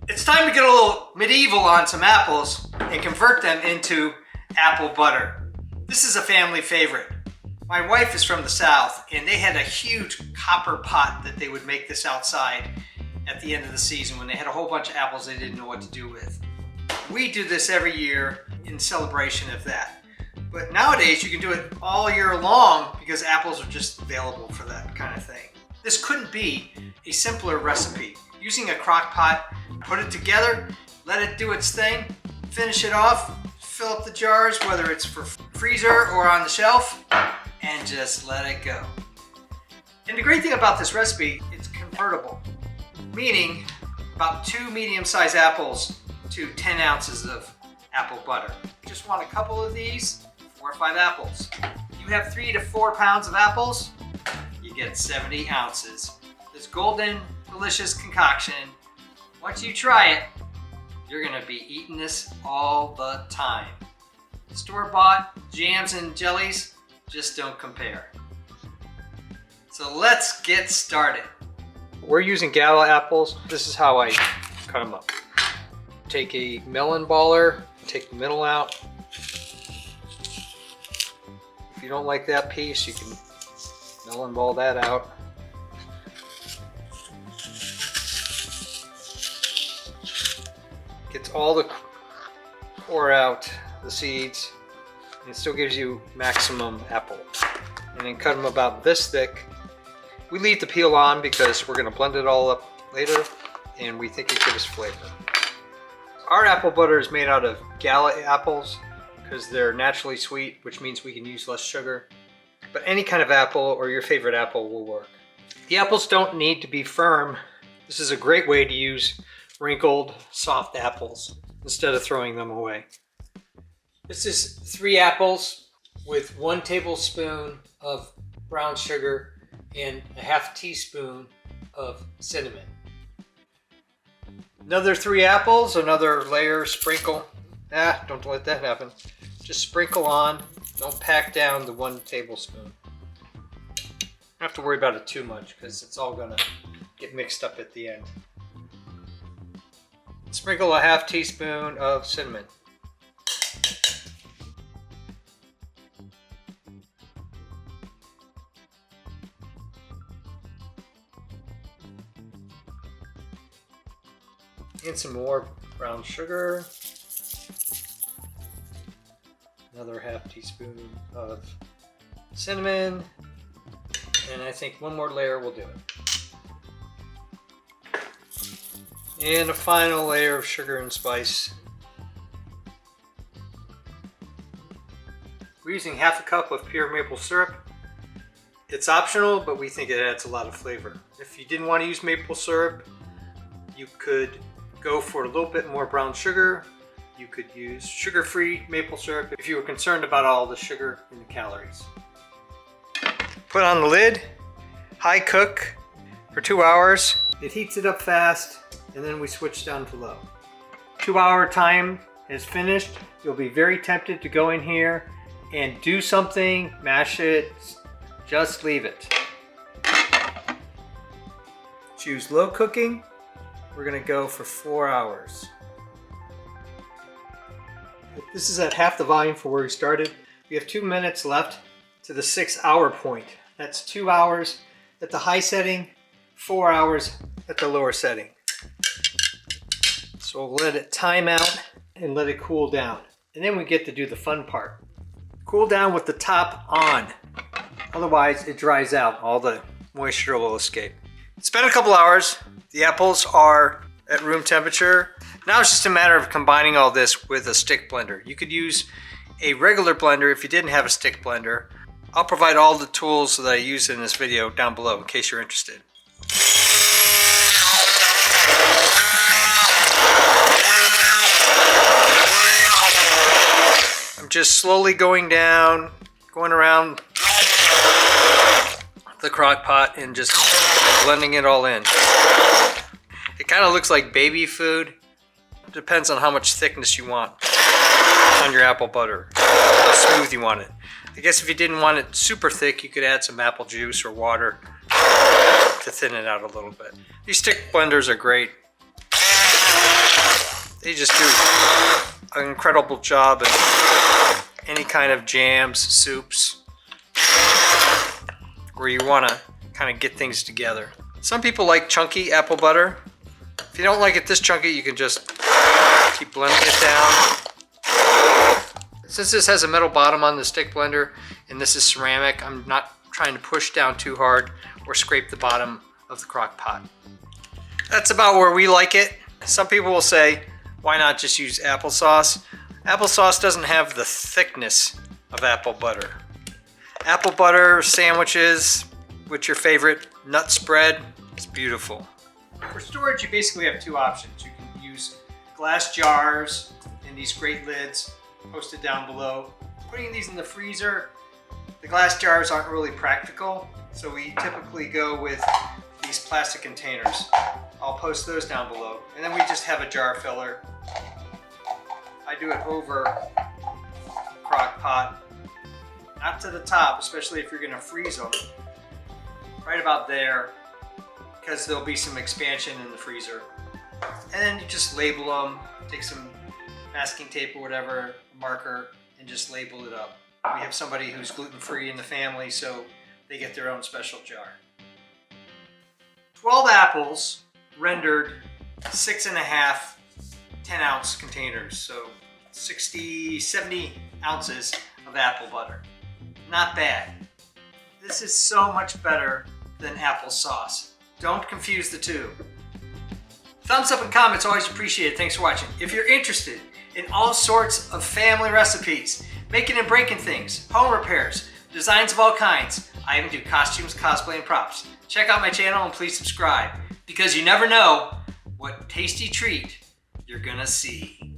It's time to get a little medieval on some apples and convert them into apple butter. This is a family favorite. My wife is from the South and they had a huge copper pot that they would make this outside at the end of the season when they had a whole bunch of apples they didn't know what to do with. We do this every year in celebration of that. But nowadays you can do it all year long because apples are just available for that kind of thing. This couldn't be a simpler recipe. Using a crock pot, put it together, let it do its thing, finish it off, fill up the jars, whether it's for freezer or on the shelf, and just let it go. And the great thing about this recipe, it's convertible, meaning about 2 medium-sized apples to 10 ounces of apple butter. You just want a couple of these, 4 or 5 apples. You have 3 to 4 pounds of apples, you get 70 ounces. This golden, delicious concoction, once you try it, you're gonna be eating this all the time. Store-bought jams and jellies just don't compare. So let's get started. We're using gala apples. This is how I cut them up. Take a melon baller, take the middle out. If you don't like that piece, you can melon ball that out. Gets all the core out, the seeds, and it still gives you maximum apple. And then cut them about this thick. We leave the peel on because we're going to blend it all up later, and we think it gives flavor. Our apple butter is made out of gala apples because they're naturally sweet, which means we can use less sugar. But any kind of apple or your favorite apple will work. The apples don't need to be firm. This is a great way to use wrinkled, soft apples instead of throwing them away. This is 3 apples with 1 tablespoon of brown sugar and a half teaspoon of cinnamon. Another 3 apples, another layer, sprinkle. Don't let that happen. Just sprinkle on, don't pack down the 1 tablespoon. Don't have to worry about it too much because it's all gonna get mixed up at the end. Sprinkle a half teaspoon of cinnamon. And some more brown sugar. Another half teaspoon of cinnamon. And I think 1 more layer will do it. And a final layer of sugar and spice. We're using half a cup of pure maple syrup. It's optional, but we think it adds a lot of flavor. If you didn't want to use maple syrup, you could go for a little bit more brown sugar. You could use sugar-free maple syrup if you were concerned about all the sugar and the calories. Put on the lid, high cook for 2 hours. It heats it up fast, and then we switch down to low. 2-hour time is finished. You'll be very tempted to go in here and do something, mash it, just leave it. Choose low cooking. We're gonna go for 4 hours. This is at half the volume for where we started. We have 2 minutes left to the 6-hour point. That's 2 hours at the high setting, 4 hours at the lower setting. So we'll let it time out and let it cool down. And then we get to do the fun part. Cool down with the top on. Otherwise it dries out. All the moisture will escape. It's been a couple hours. The apples are at room temperature. Now it's just a matter of combining all this with a stick blender. You could use a regular blender if you didn't have a stick blender. I'll provide all the tools that I use in this video down below in case you're interested. I'm just slowly going down, going around the crock pot and just blending it all in. It kind of looks like baby food. Depends on how much thickness you want on your apple butter, how smooth you want it. I guess if you didn't want it super thick, you could add some apple juice or water to thin it out a little bit. These stick blenders are great. They just do an incredible job in any kind of jams, soups, where you want to kind of get things together. Some people like chunky apple butter. If you don't like it this chunky, you can just keep blending it down. Since this has a metal bottom on the stick blender and this is ceramic, I'm not trying to push down too hard or scrape the bottom of the crock pot. That's about where we like it. Some people will say, why not just use applesauce? Applesauce doesn't have the thickness of apple butter. Apple butter sandwiches with your favorite nut spread is beautiful. For storage, you basically have two options. You can use glass jars and these great lids posted down below. Putting these in the freezer, the glass jars aren't really practical, so we typically go with these plastic containers. I'll post those down below. And then we just have a jar filler. I do it over the crock pot, not to the top, especially if you're gonna freeze them. Right about there, because there'll be some expansion in the freezer. And then you just label them, take some masking tape or whatever, marker, and just label it up. We have somebody who's gluten-free in the family, so they get their own special jar. 12 apples rendered 6.5 10-ounce containers, so 60, 70 ounces of apple butter. Not bad. This is so much better than applesauce. Don't confuse the two. Thumbs up and comments, always appreciated. Thanks for watching. If you're interested in all sorts of family recipes, making and breaking things, home repairs, designs of all kinds, I even do costumes, cosplay, and props. Check out my channel and please subscribe, because you never know what tasty treat you're gonna see.